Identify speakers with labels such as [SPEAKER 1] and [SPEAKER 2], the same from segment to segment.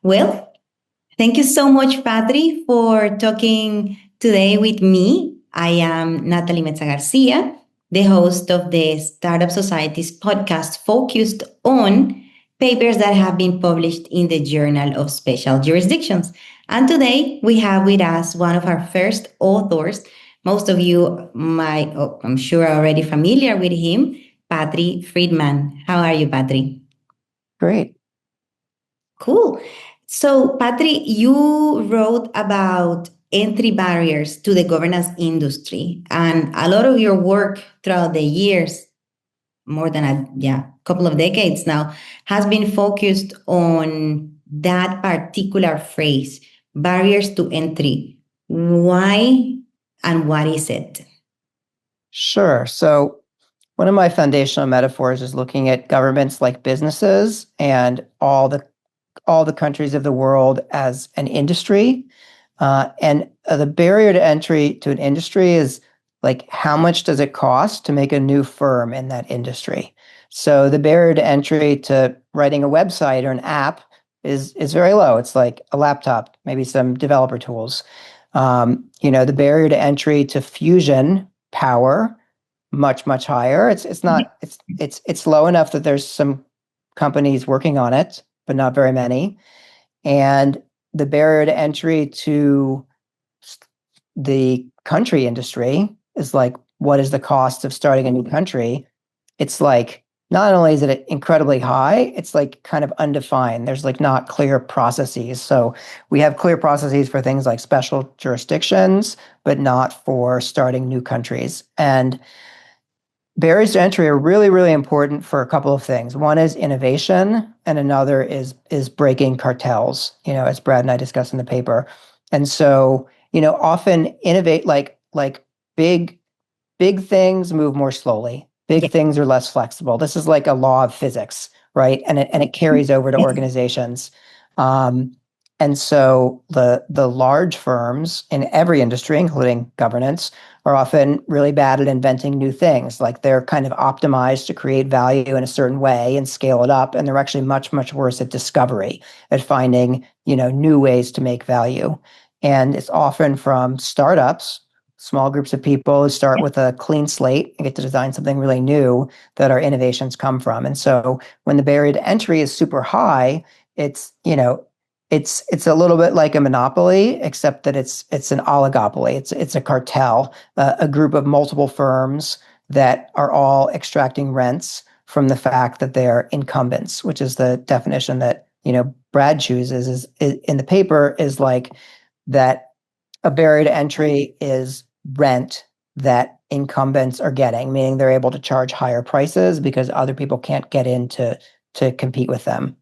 [SPEAKER 1] Well, thank you so much, Patri, for talking today with me. I am Natalie Metza Garcia, the host of the Startup Society's podcast focused on papers that have been published in the Journal of Special Jurisdictions. And today we have with us one of our first authors. Most of you might, I'm sure, are already familiar with him, Patri Friedman. How are you, Patri?
[SPEAKER 2] Great.
[SPEAKER 1] Cool. So, Patri, you wrote about entry barriers to the governance industry, and a lot of your work throughout the years, more than a couple of decades now, has been focused on that particular phrase, barriers to entry. Why and what is it?
[SPEAKER 2] Sure. So, one of my foundational metaphors is looking at governments like businesses and all the countries of the world as an industry. And the barrier to entry to an industry is like how much does it cost to make a new firm in that industry? So the barrier to entry to writing a website or an app is very low. It's like a laptop, maybe some developer tools. The barrier to entry to fusion power much higher. It's not it's low enough that there's some companies working on it, but not very many. And the barrier to entry to the country industry is like, what is the cost of starting a new country? It's like, not only is it incredibly high, it's like kind of undefined. There's like not clear processes. So we have clear processes for things like special jurisdictions, but not for starting new countries. And barriers to entry are really important for a couple of things. One is innovation, and another is breaking cartels, as Brad and I discussed in the paper. And so, often innovate like big things move more slowly. Big
[SPEAKER 1] Yeah.
[SPEAKER 2] things are less flexible. This is like a law of physics, right? And it carries over to organizations. Um, and so the large firms in every industry, including governance, are often really bad at inventing new things. Like they're kind of optimized to create value in a certain way and scale it up. And they're actually much worse at discovery, at finding, new ways to make value. And it's often from startups, small groups of people who start with a clean slate and get to design something really new that our innovations come from. And so when the barrier to entry is super high, it's, it's a little bit like a monopoly, except that it's an oligopoly. It's a cartel, a group of multiple firms that are all extracting rents from the fact that they're incumbents, which is the definition that Brad chooses is in the paper, is like that a barrier to entry is rent that incumbents are getting, meaning they're able to charge higher prices because other people can't get in to compete with them.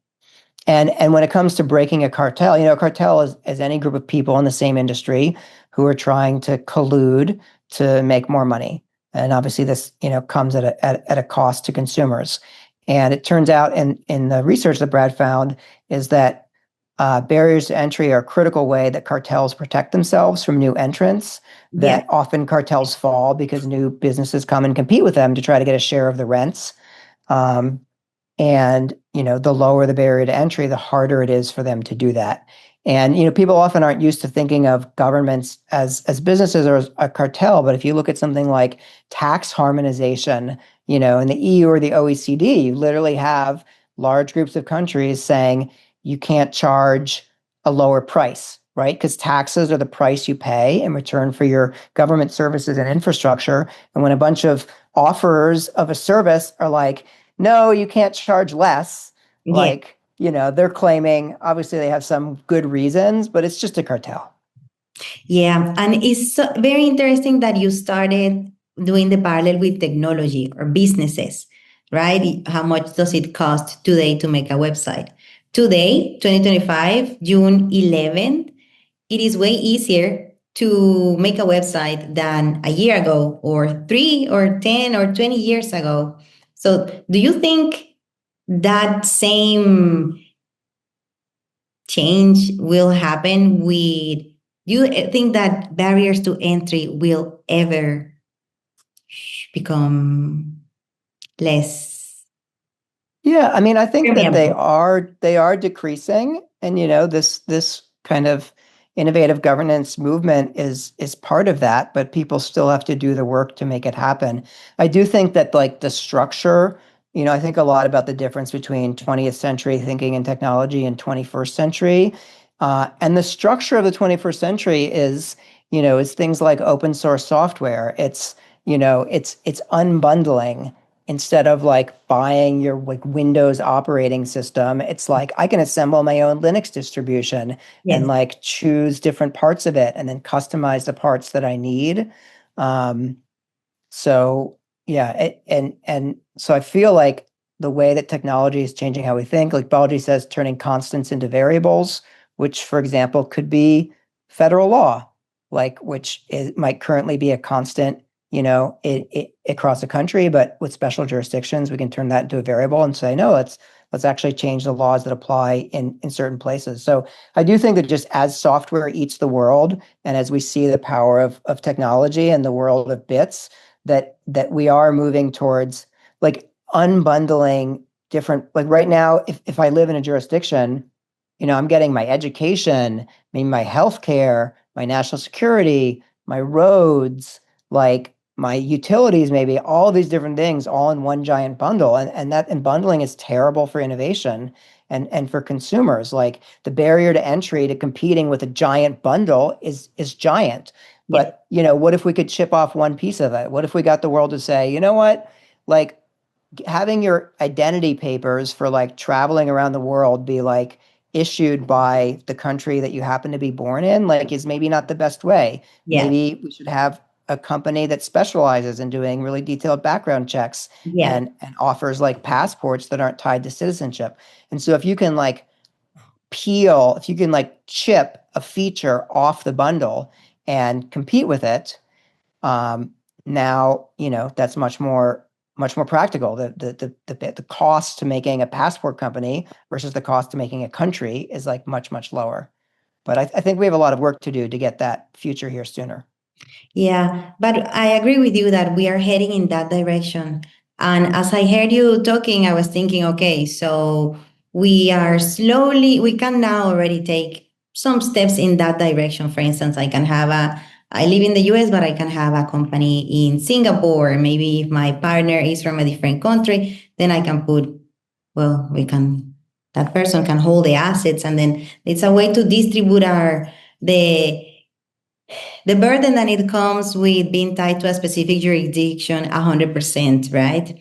[SPEAKER 2] And when it comes to breaking a cartel, a cartel is any group of people in the same industry who are trying to collude to make more money. And obviously this, comes at a cost to consumers. And it turns out in the research that Brad found is that barriers to entry are a critical way that cartels protect themselves from new entrants,
[SPEAKER 1] Yeah.
[SPEAKER 2] that often cartels fall because new businesses come and compete with them to try to get a share of the rents. Um, and, the lower the barrier to entry, the harder it is for them to do that. And, people often aren't used to thinking of governments as businesses or as a cartel. But if you look at something like tax harmonization, in the EU or the OECD, you literally have large groups of countries saying you can't charge a lower price, right? Because taxes are the price you pay in return for your government services and infrastructure. And when a bunch of offerers of a service are like, no, you can't charge less.
[SPEAKER 1] Yeah.
[SPEAKER 2] Like, they're claiming, obviously they have some good reasons, but it's just a cartel.
[SPEAKER 1] Yeah, and it's very interesting that you started doing the parallel with technology or businesses, right? How much does it cost today to make a website? Today, 2025, June 11th, it is way easier to make a website than a year ago or 3 or 10 or 20 years ago. So, do you think that same change will happen with, do you think that barriers to entry will ever become less
[SPEAKER 2] Yeah, I mean, I think that they
[SPEAKER 1] permeable?
[SPEAKER 2] are they are decreasing And this kind of innovative governance movement is part of that, but people still have to do the work to make it happen. I do think that like the structure, I think a lot about the difference between 20th century thinking and technology and 21st century. And the structure of the 21st century is things like open source software. It's unbundling. Instead of like buying your like Windows operating system, it's like I can assemble my own Linux distribution and
[SPEAKER 1] Yes,
[SPEAKER 2] like choose different parts of it and then customize the parts that I need. Um, so yeah, and so I feel like the way that technology is changing how we think, like biology says, turning constants into variables, which, for example, could be federal law, like might currently be a constant, across the country, but with special jurisdictions, we can turn that into a variable and say, no, let's actually change the laws that apply in certain places. So I do think that just as software eats the world, and as we see the power of technology and the world of bits, that we are moving towards like unbundling different, like right now, if I live in a jurisdiction, I'm getting my education, maybe my healthcare, my national security, my roads, like my utilities, maybe all these different things all in one giant bundle. And bundling is terrible for innovation and for consumers. Like the barrier to entry to competing with a giant bundle is giant.
[SPEAKER 1] yes,
[SPEAKER 2] But, what if we could chip off one piece of it? What if we got the world to say, you know what? Like having your identity papers for like traveling around the world be like issued by the country that you happen to be born in, like is maybe not the best way.
[SPEAKER 1] yes,
[SPEAKER 2] Maybe we should have a company that specializes in doing really detailed background checks
[SPEAKER 1] yes,
[SPEAKER 2] and offers like passports that aren't tied to citizenship. And so if you can like if you can like chip a feature off the bundle and compete with it, um, now that's much more practical. The cost to making a passport company versus the cost to making a country is like much lower. But I think we have a lot of work to do to get that future here sooner.
[SPEAKER 1] yeah. But I agree with you that we are heading in that direction. And as I heard you talking, I was thinking, okay, so we can now already take some steps in that direction. For instance, I live in the US, but I can have a company in Singapore. Maybe if my partner is from a different country, then I can that person can hold the assets, and then it's a way to distribute the the burden that it comes with being tied to a specific jurisdiction 100%, right?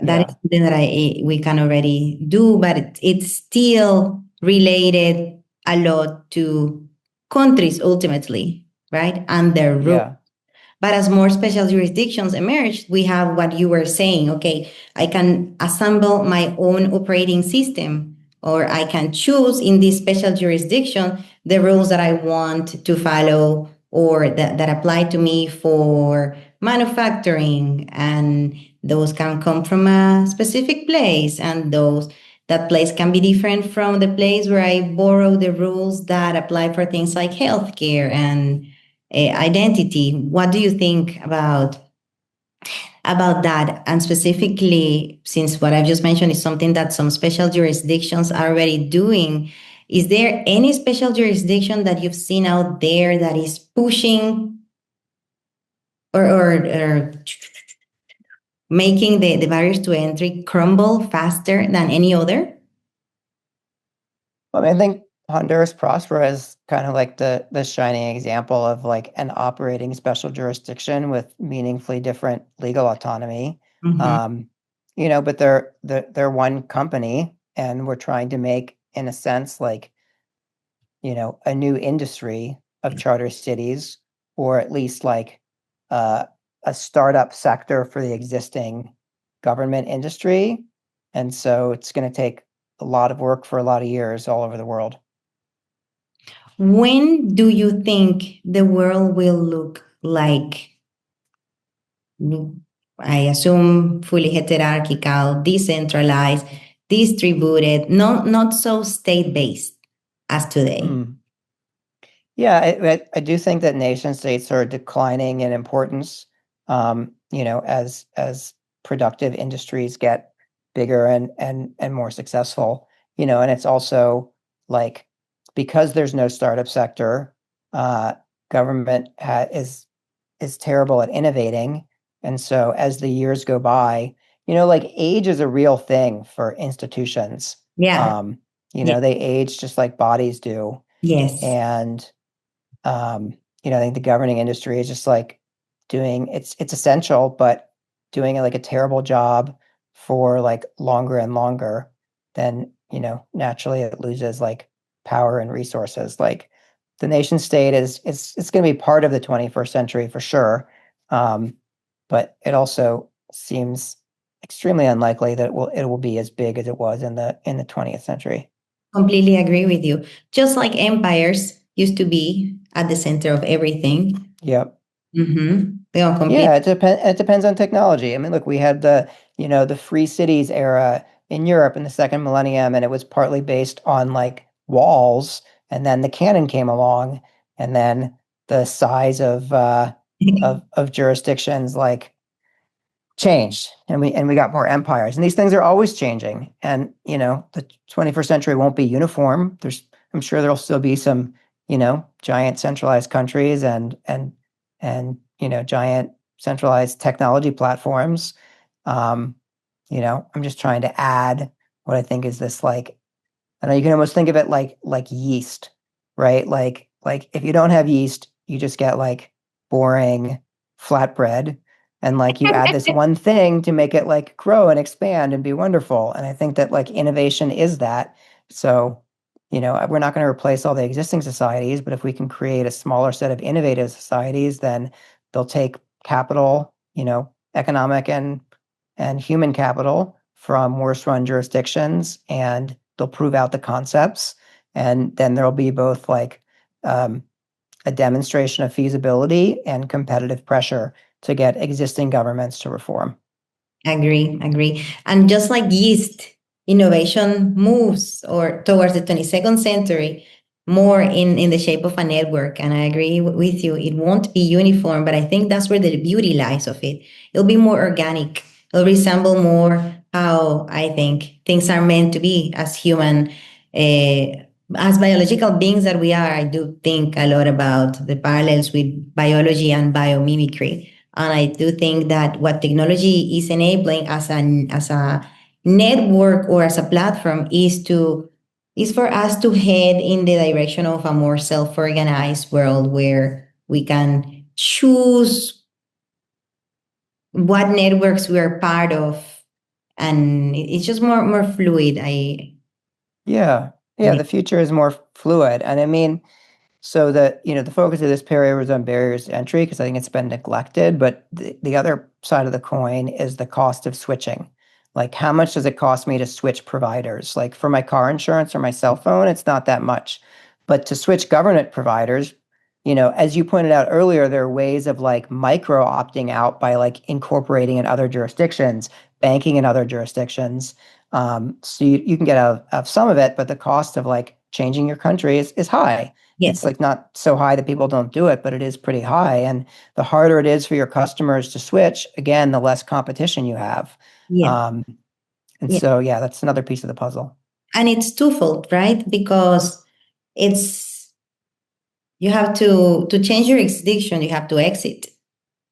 [SPEAKER 1] That is
[SPEAKER 2] Yeah,
[SPEAKER 1] something that we can already do, but it's still related a lot to countries ultimately, right? And their rules.
[SPEAKER 2] yeah,
[SPEAKER 1] But as more special jurisdictions emerge, we have what you were saying. Okay, I can assemble my own operating system, or I can choose in this special jurisdiction the rules that I want to follow or that apply to me for manufacturing. And those can come from a specific place, and that place can be different from the place where I borrow the rules that apply for things like healthcare and identity. What do you think about that? And specifically, since what I've just mentioned is something that some special jurisdictions are already doing, is there any special jurisdiction that you've seen out there that is pushing or making the barriers to entry crumble faster than any other?
[SPEAKER 2] I mean, I think Honduras Prospera is kind of like the shining example of like an operating special jurisdiction with meaningfully different legal autonomy.
[SPEAKER 1] Mhm.
[SPEAKER 2] Um, but they're one company, and we're trying to make, in a sense, like a new industry of charter cities, or at least like uh, a startup sector for the existing government industry. And so it's going to take a lot of work for a lot of years all over the world.
[SPEAKER 1] When do you think the world will look like, I assume, fully hierarchical, decentralized, distributed, not so state-based as today?
[SPEAKER 2] Mm. Yeah, I do think that nation states are declining in importance, as productive industries get bigger and more successful, and it's also like because there's no startup sector, government is terrible at innovating. And so as the years go by, like age is a real thing for institutions.
[SPEAKER 1] Yeah.
[SPEAKER 2] Um,
[SPEAKER 1] Yeah.
[SPEAKER 2] they age just like bodies do.
[SPEAKER 1] Yes.
[SPEAKER 2] And I think the governing industry is just like doing it's essential, but doing like a terrible job for like longer and longer, then naturally it loses like power and resources. Like the nation state it's going to be part of the 21st century for sure, but it also seems extremely unlikely that it will be as big as it was in the 20th century.
[SPEAKER 1] Completely agree with you. Just like empires used to be at the center of everything.
[SPEAKER 2] Yep.
[SPEAKER 1] Mm-hmm. They are complete.
[SPEAKER 2] Yeah, it depends on technology. I mean, look, we had the free cities era in Europe in the second millennium, and it was partly based on like walls, and then the cannon came along, and then the size of jurisdictions like changed, and we got more empires, and these things are always changing. And the 21st century won't be uniform. I'm sure there'll still be some giant centralized countries and giant centralized technology platforms. um I'm just trying to add what I think is this, like, I know you can almost think of it like yeast, right? Like if you don't have yeast, you just get like boring flatbread, and like you add this one thing to make it like grow and expand and be wonderful. And I think that like innovation is that. So, we're not going to replace all the existing societies, but if we can create a smaller set of innovative societies, then they'll take capital, economic and human capital from worse run jurisdictions, and they'll prove out the concepts. And then there'll be both like a demonstration of feasibility and competitive pressure to get existing governments to reform.
[SPEAKER 1] Agree, agree. And just like yeast, innovation moves or towards the 22nd century more in the shape of a network. And I agree with you. It won't be uniform, but I think that's where the beauty lies of it. It'll be more organic. It'll resemble more how I think things are meant to be as human, as biological beings that we are. I do think a lot about the parallels with biology and biomimicry. And I do think that what technology is enabling as a network or as a platform is for us to head in the direction of a more self-organized world where we can choose what networks we are part of, and it's just more fluid.
[SPEAKER 2] Yeah, the future is more fluid. And I mean, so the focus of this period was on barriers to entry because I think it's been neglected. But the other side of the coin is the cost of switching. Like, how much does it cost me to switch providers? Like for my car insurance or my cell phone, it's not that much. But to switch government providers, as you pointed out earlier, there are ways of like micro opting out by like incorporating in other jurisdictions, banking in other jurisdictions. So you can get out of some of it, but the cost of like changing your country is high. It's
[SPEAKER 1] Yes,
[SPEAKER 2] like not so high that people don't do it, but it is pretty high. And the harder it is for your customers to switch, again, the less competition you have.
[SPEAKER 1] yeah,
[SPEAKER 2] Um, and
[SPEAKER 1] yeah.
[SPEAKER 2] so, yeah, that's another piece of the puzzle.
[SPEAKER 1] And it's twofold, right? Because it's you have to change your jurisdiction, you have to exit,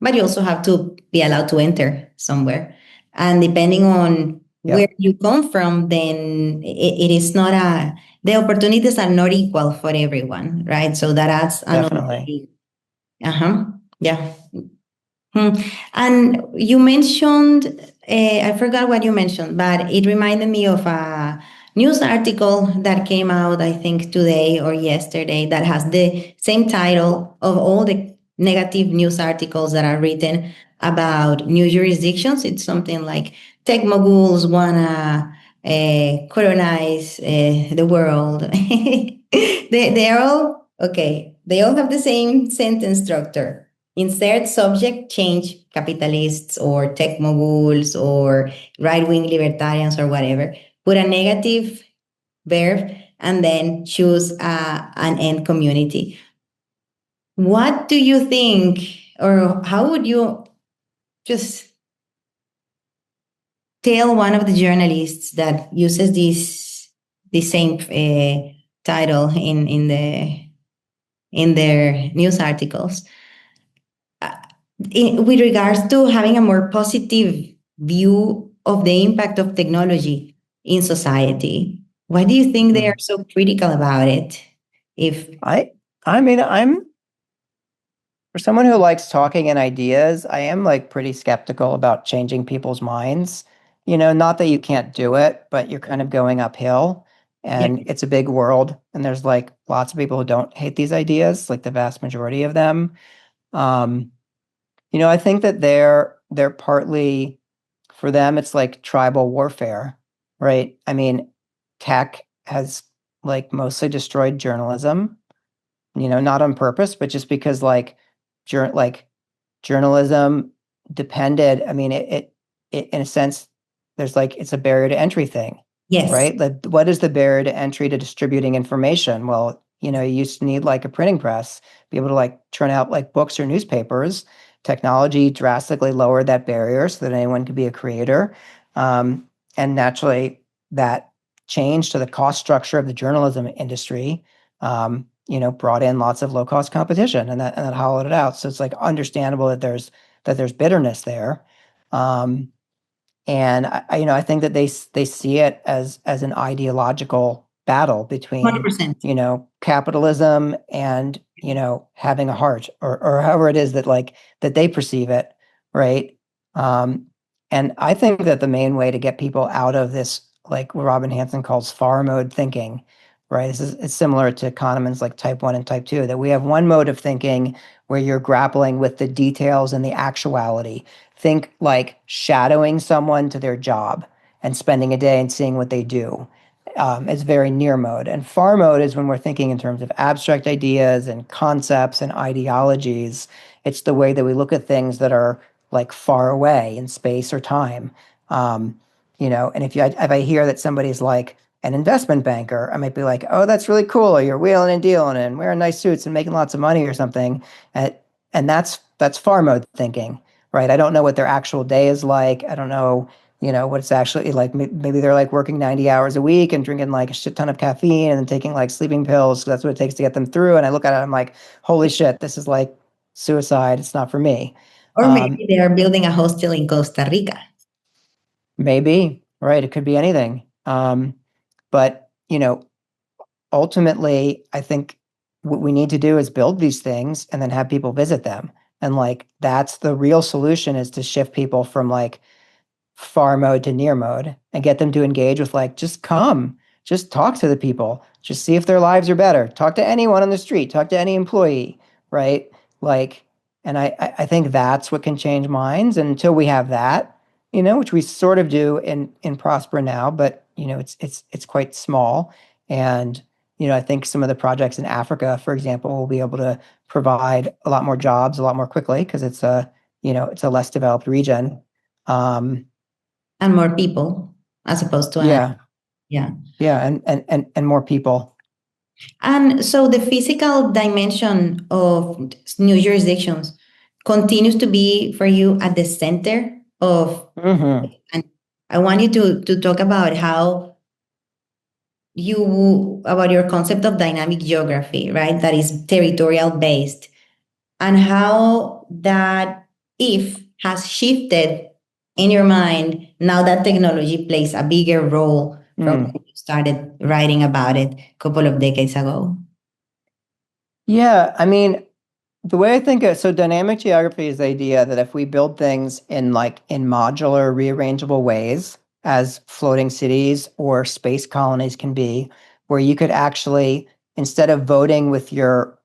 [SPEAKER 1] but you also have to be allowed to enter somewhere. And depending on where
[SPEAKER 2] Yep,
[SPEAKER 1] you come from, then it is not the opportunities are not equal for everyone, right? So that adds another.
[SPEAKER 2] definitely.
[SPEAKER 1] Uh-huh. Yeah. Hmm. And you mentioned, I forgot what you mentioned, but it reminded me of a news article that came out, I think, today or yesterday that has the same title of all the negative news articles that are written about new jurisdictions. It's something like tech moguls wanna colonize the world. They are all okay. They all have the same sentence structure. Insert subject, change capitalists or tech moguls or right wing libertarians or whatever. Put a negative verb and then choose an end community. What do you think, or how would you just tell one of the journalists that uses this same title in their news articles. With regards to having a more positive view of the impact of technology in society, why do you think they are
[SPEAKER 2] Mhm.
[SPEAKER 1] so critical about it? If
[SPEAKER 2] I I mean, I'm for someone who likes talking and ideas, I am like pretty skeptical about changing people's minds. Not that you can't do it, but you're kind of going uphill
[SPEAKER 1] yeah,
[SPEAKER 2] and it's a big world and there's like lots of people who don't hate these ideas, like the vast majority of them. Um, I think that they're partly for them it's like tribal warfare, right? I mean, tech has like mostly destroyed journalism, not on purpose, but just because like journalism depended. I mean, it in a sense, there's like it's a barrier to entry thing,
[SPEAKER 1] yes,
[SPEAKER 2] right? Like, what is the barrier to entry to distributing information? Well, you used to need like a printing press, be able to like churn out like books or newspapers. Technology drastically lowered that barrier so that anyone could be a creator. Um, and naturally, that change to the cost structure of the journalism industry brought in lots of low cost competition and that hollowed it out. So it's like understandable that there's bitterness there. Um, and I think that they see it as an ideological battle between
[SPEAKER 1] 100%.
[SPEAKER 2] capitalism and having a heart or however it is that they perceive it, right? Um, and I think that the main way to get people out of this, like what Robin Hanson calls far mode thinking, right? It's similar to Kahneman's like type 1 and type 2, that we have one mode of thinking where you're grappling with the details and the actuality. Think like shadowing someone to their job and spending a day and seeing what they do. Is very near mode. And far mode is when we're thinking in terms of abstract ideas and concepts and ideologies. It's the way that we look at things that are like far away in space or time. And if I hear that somebody's like an investment banker, I might be like, oh, that's really cool. You're wheeling and dealing and wearing nice suits and making lots of money or something. And that's far mode thinking, right? I don't know what their actual day is like. I don't know, what it's actually like. Maybe they're like working 90 hours a week and drinking like a shit ton of caffeine and then taking like sleeping pills. 'Cause that's what it takes to get them through. And I look at it, I'm like, holy shit, this is like suicide. It's not for me.
[SPEAKER 1] Or
[SPEAKER 2] Um,
[SPEAKER 1] maybe they are building a hostel in Costa Rica.
[SPEAKER 2] Maybe, right? It could be anything. But ultimately, I think what we need to do is build these things and then have people visit them. And like that's the real solution, is to shift people from like far mode to near mode and get them to engage with like, just come, just talk to the people, just see if their lives are better. Talk to anyone on the street, talk to any employee, right? Like, and I think that's what can change minds. And until we have that, which we sort of do in Prosper now, but it's quite small. And I think some of the projects in Africa, for example, will be able to provide a lot more jobs a lot more quickly because it's a less developed region. Um,
[SPEAKER 1] And more people as opposed to an
[SPEAKER 2] yeah,
[SPEAKER 1] yeah.
[SPEAKER 2] yeah, and more people.
[SPEAKER 1] And so the physical dimension of new jurisdictions continues to be for you at the center of,
[SPEAKER 2] Hmm.
[SPEAKER 1] and I want you to talk about how about your concept of dynamic geography, right? That is territorial based, and how that if has shifted in your mind now that technology plays a bigger role from
[SPEAKER 2] Mm.
[SPEAKER 1] when you started writing about it a couple of decades ago.
[SPEAKER 2] Yeah, I mean, the way I think of so dynamic geography is the idea that if we build things in modular, rearrangeable ways, as floating cities or space colonies can be, where you could actually, instead of voting with your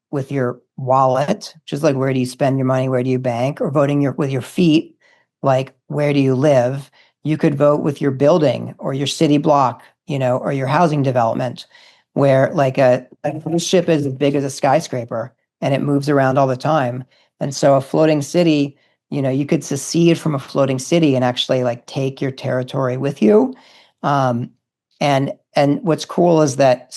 [SPEAKER 2] wallet, which is like where do you spend your money, where do you bank, or voting with your feet, like where do you live, you could vote with your building or your city block, or your housing development, where like a cruise ship is as big as a skyscraper and it moves around all the time. And so a floating city, you could secede from a floating city and actually like take your territory with you. Um, and what's cool is that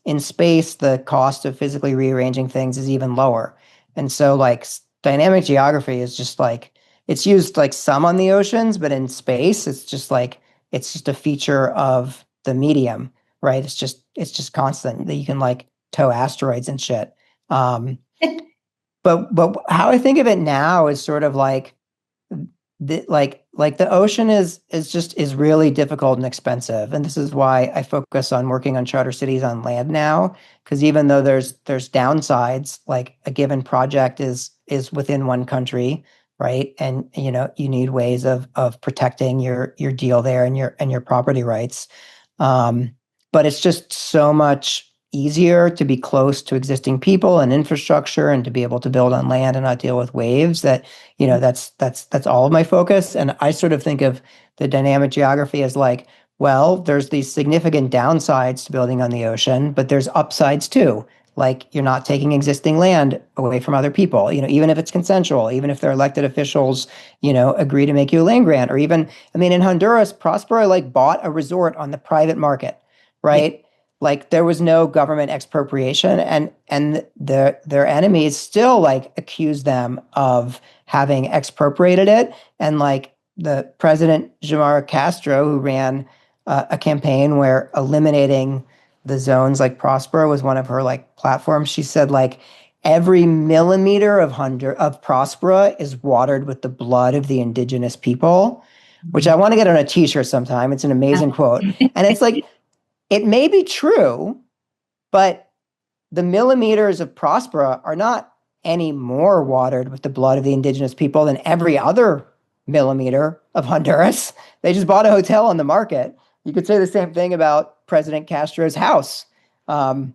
[SPEAKER 2] in space, the cost of physically rearranging things is even lower. And so like dynamic geography is just like it's used like some on the oceans, but in space, it's just a feature of the medium, right? It's just constant that you can like tow asteroids and shit. Um, but how I think of it now is sort of like like the ocean is really difficult and expensive, and this is why I focus on working on charter cities on land now, because even though there's downsides, like a given project is within one country, right? And you need ways of protecting your deal there and your property rights. um, but it's just so much easier to be close to existing people and infrastructure and to be able to build on land and not deal with waves that that's all of my focus. And I sort of think of the dynamic geography as like, well, there's these significant downsides to building on the ocean, but there's upsides too. Like you're not taking existing land away from other people, even if it's consensual, even if their elected officials, agree to make you a land grant, or even, I mean, in Honduras, Prospera like bought a resort on the private market,
[SPEAKER 1] Yeah.
[SPEAKER 2] right? Like there was no government expropriation, and their enemies still like accuse them of having expropriated it. And like the president Xiomara Castro, who ran a campaign where eliminating the zones like Prospera was one of her like platforms, she said like every millimeter of Prospera is watered with the blood of the indigenous people, which I want to get on a t-shirt sometime. It's an amazing quote. And it's like, it may be true, but the millimeters of Prospera are not any more watered with the blood of the indigenous people than every other millimeter of Honduras. They just bought a hotel on the market. You could say the same thing about President Castro's house. I'm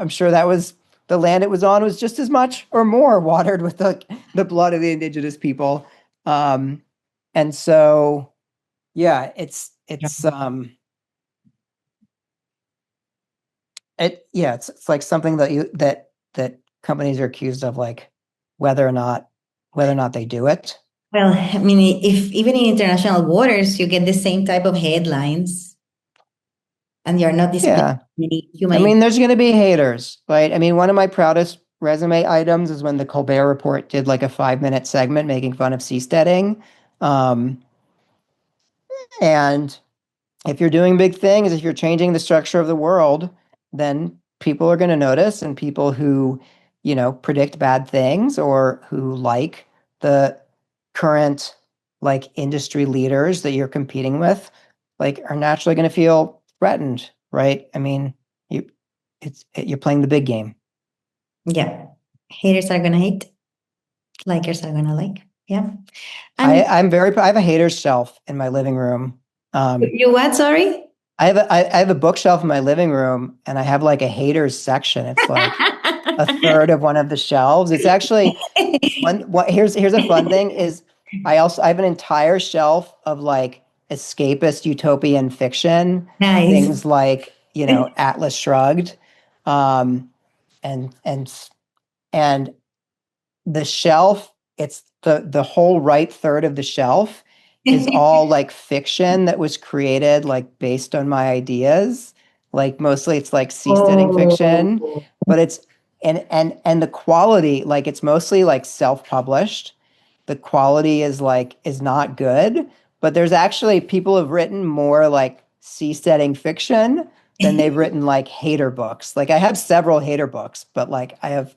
[SPEAKER 2] sure that was the land it was on was just as much or more watered with the blood of the indigenous people. And so, yeah, it's like something that companies are accused of, like whether or not they do it.
[SPEAKER 1] Well, I mean, if even in international waters you get the same type of headlines and you're not displaying
[SPEAKER 2] Yeah.
[SPEAKER 1] any
[SPEAKER 2] I
[SPEAKER 1] human.
[SPEAKER 2] mean, there's going to be haters, right? I mean, one of my proudest resume items is when the Colbert Report did like a 5-minute segment making fun of seasteading. Um, and if you're doing big things, if you're changing the structure of the world, then people are going to notice, and people who, predict bad things or who like the current like industry leaders that you're competing with, like are naturally going to feel threatened, right? I mean, you're playing the big game.
[SPEAKER 1] Yeah, haters are gonna hate, likers are gonna like. Yeah,
[SPEAKER 2] I
[SPEAKER 1] and
[SPEAKER 2] I have a haters shelf in my living room. Um,
[SPEAKER 1] you what? Sorry.
[SPEAKER 2] I have a bookshelf in my living room, and I have like a haters section. It's like a third of one of the shelves. It's actually one. What here's a fun thing is I have an entire shelf of like escapist utopian fiction,
[SPEAKER 1] Nice.
[SPEAKER 2] things like Atlas Shrugged, um, and and the shelf, it's the whole right third of the shelf is all like fiction that was created like based on my ideas. Like mostly it's like seasteading fiction,
[SPEAKER 1] Oh,
[SPEAKER 2] but it's and the quality, like it's mostly like self-published. The quality is not good, but there's actually people have written more like seasteading fiction than they've written like hater books. Like I have several hater books, but like I have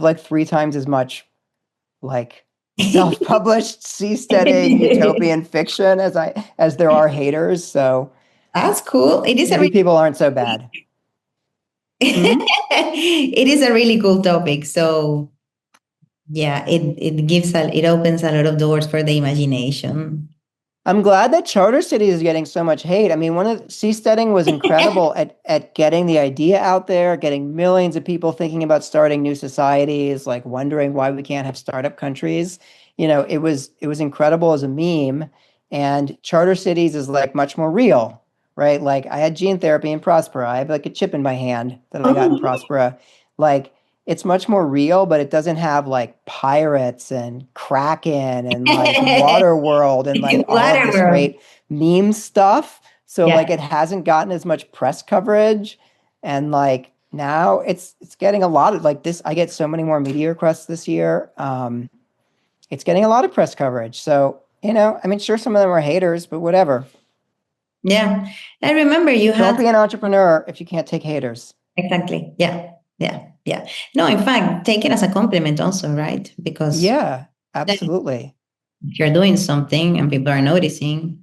[SPEAKER 2] like 3 times as much like self-published seasteading utopian fiction as there are haters. So
[SPEAKER 1] that's cool. It is a
[SPEAKER 2] maybe
[SPEAKER 1] really
[SPEAKER 2] people aren't so bad. Hmm?
[SPEAKER 1] it is a really cool topic. So yeah, it opens a lot of doors for the imagination.
[SPEAKER 2] I'm glad that Charter City is getting so much hate. I mean, one of seasteading was incredible at getting the idea out there, getting millions of people thinking about starting new societies, like wondering why we can't have startup countries. It was incredible as a meme. And Charter Cities is like much more real, right? Like I had gene therapy in Prospera. I have like a chip in my hand that I got in
[SPEAKER 1] Oh,
[SPEAKER 2] Prospera. Like it's much more real, but it doesn't have like pirates and Kraken and like Water World and like all of this
[SPEAKER 1] whatever.
[SPEAKER 2] great meme stuff. So like
[SPEAKER 1] Yeah.
[SPEAKER 2] it hasn't gotten as much press coverage. And like now it's getting a lot of like this. I get so many more media requests this year. It's getting a lot of press coverage. So, I mean, sure, some of them are haters, but whatever.
[SPEAKER 1] Yeah. I remember you
[SPEAKER 2] Don't
[SPEAKER 1] had
[SPEAKER 2] be an entrepreneur if you can't take haters.
[SPEAKER 1] exactly. Yeah. Yeah. Yeah. No, in fact, take it as a compliment also, right? Because
[SPEAKER 2] Yeah,
[SPEAKER 1] then
[SPEAKER 2] absolutely.
[SPEAKER 1] if you're doing something and people are noticing,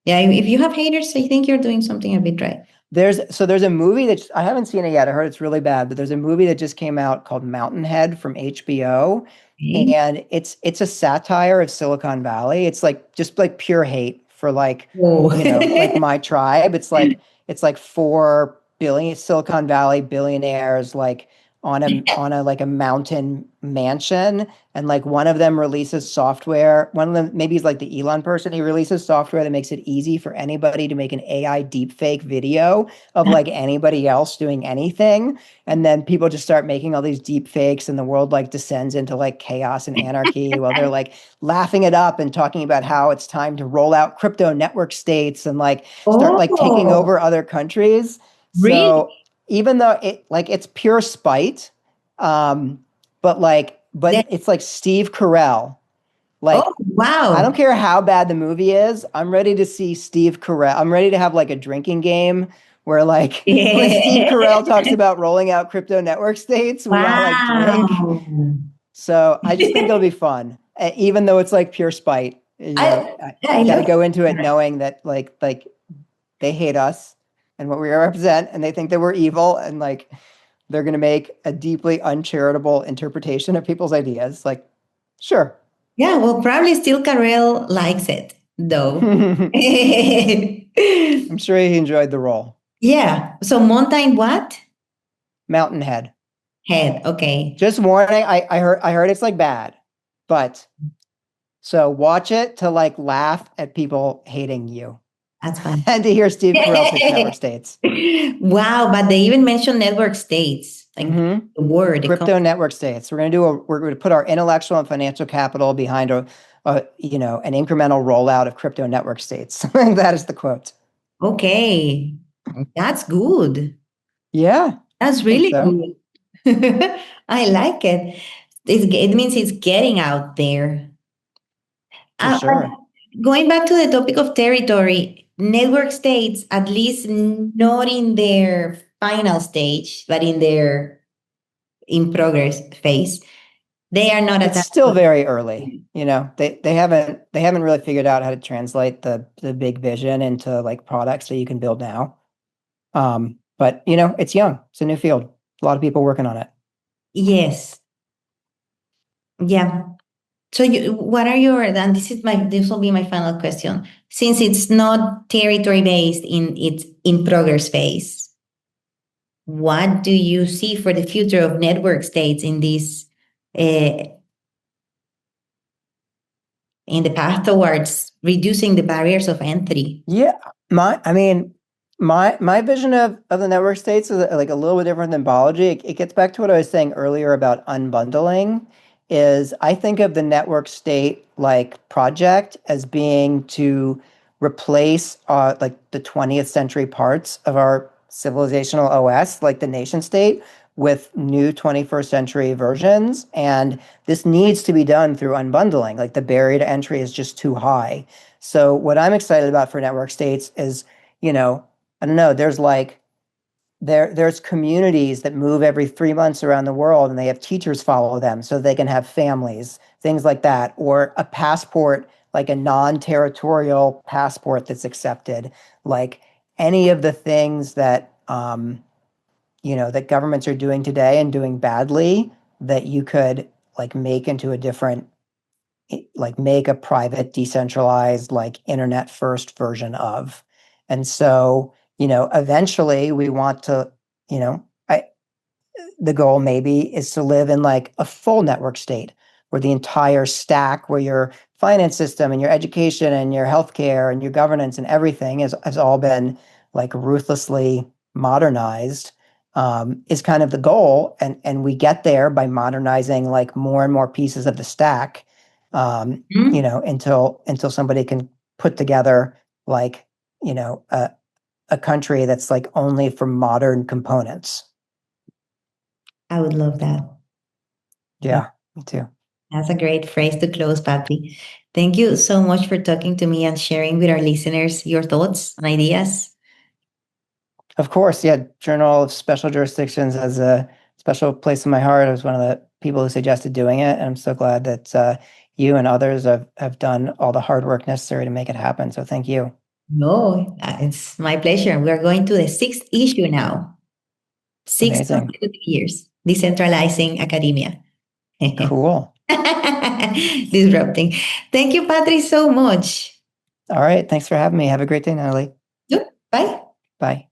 [SPEAKER 1] yeah, if you have haters, I think you're doing something a bit right.
[SPEAKER 2] There's a movie that I haven't seen it yet. I heard it's really bad, but there's a movie that just came out called Mountainhead from HBO,
[SPEAKER 1] Okay.
[SPEAKER 2] and it's a satire of Silicon Valley. It's like just like pure hate for like,
[SPEAKER 1] Oh.
[SPEAKER 2] like my tribe. It's like 4 billion Silicon Valley billionaires like on a like a mountain mansion, and like one of them releases software. One of them, maybe he's like the Elon person, he releases software that makes it easy for anybody to make an AI deepfake video of like anybody else doing anything. And then people just start making all these deep fakes, and the world like descends into like chaos and anarchy while they're like laughing it up and talking about how it's time to roll out crypto network states and like start like taking
[SPEAKER 1] Oh,
[SPEAKER 2] over other countries.
[SPEAKER 1] really?
[SPEAKER 2] So even though it's pure spite, um, but
[SPEAKER 1] Then,
[SPEAKER 2] it's like Steve Carell.
[SPEAKER 1] oh,
[SPEAKER 2] Like, I don't
[SPEAKER 1] wow.
[SPEAKER 2] care how bad the movie is. I'm ready to see Steve Carell. I'm ready to have like a drinking game where like when Steve Carell talks about rolling out crypto network states, we all like drink.
[SPEAKER 1] Wow.
[SPEAKER 2] So I just think it'll be fun, even though it's like pure spite.
[SPEAKER 1] Yeah, I
[SPEAKER 2] You got to
[SPEAKER 1] love
[SPEAKER 2] go into it
[SPEAKER 1] that.
[SPEAKER 2] knowing that like they hate us and what we represent, and they think that we're evil, and like they're going to make a deeply uncharitable interpretation of people's ideas. Like, sure.
[SPEAKER 1] Yeah, well, probably still Carell likes it, though.
[SPEAKER 2] I'm sure he enjoyed the role.
[SPEAKER 1] Yeah. So mountain what?
[SPEAKER 2] Mountainhead.
[SPEAKER 1] Head. Okay.
[SPEAKER 2] Just warning, I heard it's like bad, but so watch it to like laugh at people hating you
[SPEAKER 1] That's fine.
[SPEAKER 2] and to hear Steve Carell pitch network states.
[SPEAKER 1] Wow, but they even mentioned network states, like
[SPEAKER 2] Mm-hmm.
[SPEAKER 1] the word. It comes.
[SPEAKER 2] Crypto network states. We're going to put our intellectual and financial capital behind an incremental rollout of crypto network states. That is the quote.
[SPEAKER 1] Okay, that's good.
[SPEAKER 2] Yeah,
[SPEAKER 1] That's
[SPEAKER 2] I think
[SPEAKER 1] really
[SPEAKER 2] so,
[SPEAKER 1] good. I like it. It means it's getting out there.
[SPEAKER 2] for
[SPEAKER 1] But
[SPEAKER 2] sure.
[SPEAKER 1] going back to the topic of territory, network states, at least not in their final stage, but in their in progress phase, they are not
[SPEAKER 2] It's
[SPEAKER 1] attached.
[SPEAKER 2] still very early. They haven't really figured out how to translate the big vision into like products that you can build now. But it's young. It's a new field. A lot of people working on it.
[SPEAKER 1] Yes. Yeah. So what are your, and this will be my final question. Since it's not territory based in its in progress phase, what do you see for the future of network states in this uh, in the path towards reducing the barriers of entry?
[SPEAKER 2] Yeah, I mean, my vision of the network states is like a little bit different than biology. It gets back to what I was saying earlier about unbundling. Is I think of the network state like project as being to replace like the 20th century parts of our civilizational OS, like the nation state, with new 21st century versions. And this needs to be done through unbundling. Like the barrier to entry is just too high. So what I'm excited about for network states is, I don't know, there's communities that move every 3 months around the world, and they have teachers follow them so they can have families, things like that, or a passport, like a non-territorial passport that's accepted, like any of the things that that governments are doing today and doing badly that you could like make into a different like make a private decentralized like internet first version of. And so eventually we want to I the goal maybe is to live in like a full network state where the entire stack, where your finance system and your education and your healthcare and your governance and everything has all been like ruthlessly modernized, is kind of the goal. And we get there by modernizing like more and more pieces of the stack,
[SPEAKER 1] Hmm?
[SPEAKER 2] until somebody can put together like, you know, a, a country that's like only for modern components.
[SPEAKER 1] I would love that. Yeah.
[SPEAKER 2] Yeah, me too.
[SPEAKER 1] That's a great phrase to close, Patty. Thank you so much for talking to me and sharing with our listeners your thoughts and ideas.
[SPEAKER 2] Of course, yeah. Journal of Special Jurisdictions has a special place in my heart. I was one of the people who suggested doing it, and I'm so glad that you and others have done all the hard work necessary to make it happen. So thank you.
[SPEAKER 1] No, it's my pleasure. We're going to the sixth issue now. Six
[SPEAKER 2] Amazing.
[SPEAKER 1] consecutive years, decentralizing academia.
[SPEAKER 2] Cool.
[SPEAKER 1] Disrupting. Thank you, Patri, so much.
[SPEAKER 2] All right. Thanks for having me. Have a great day, Natalie.
[SPEAKER 1] Yep. Bye.
[SPEAKER 2] Bye.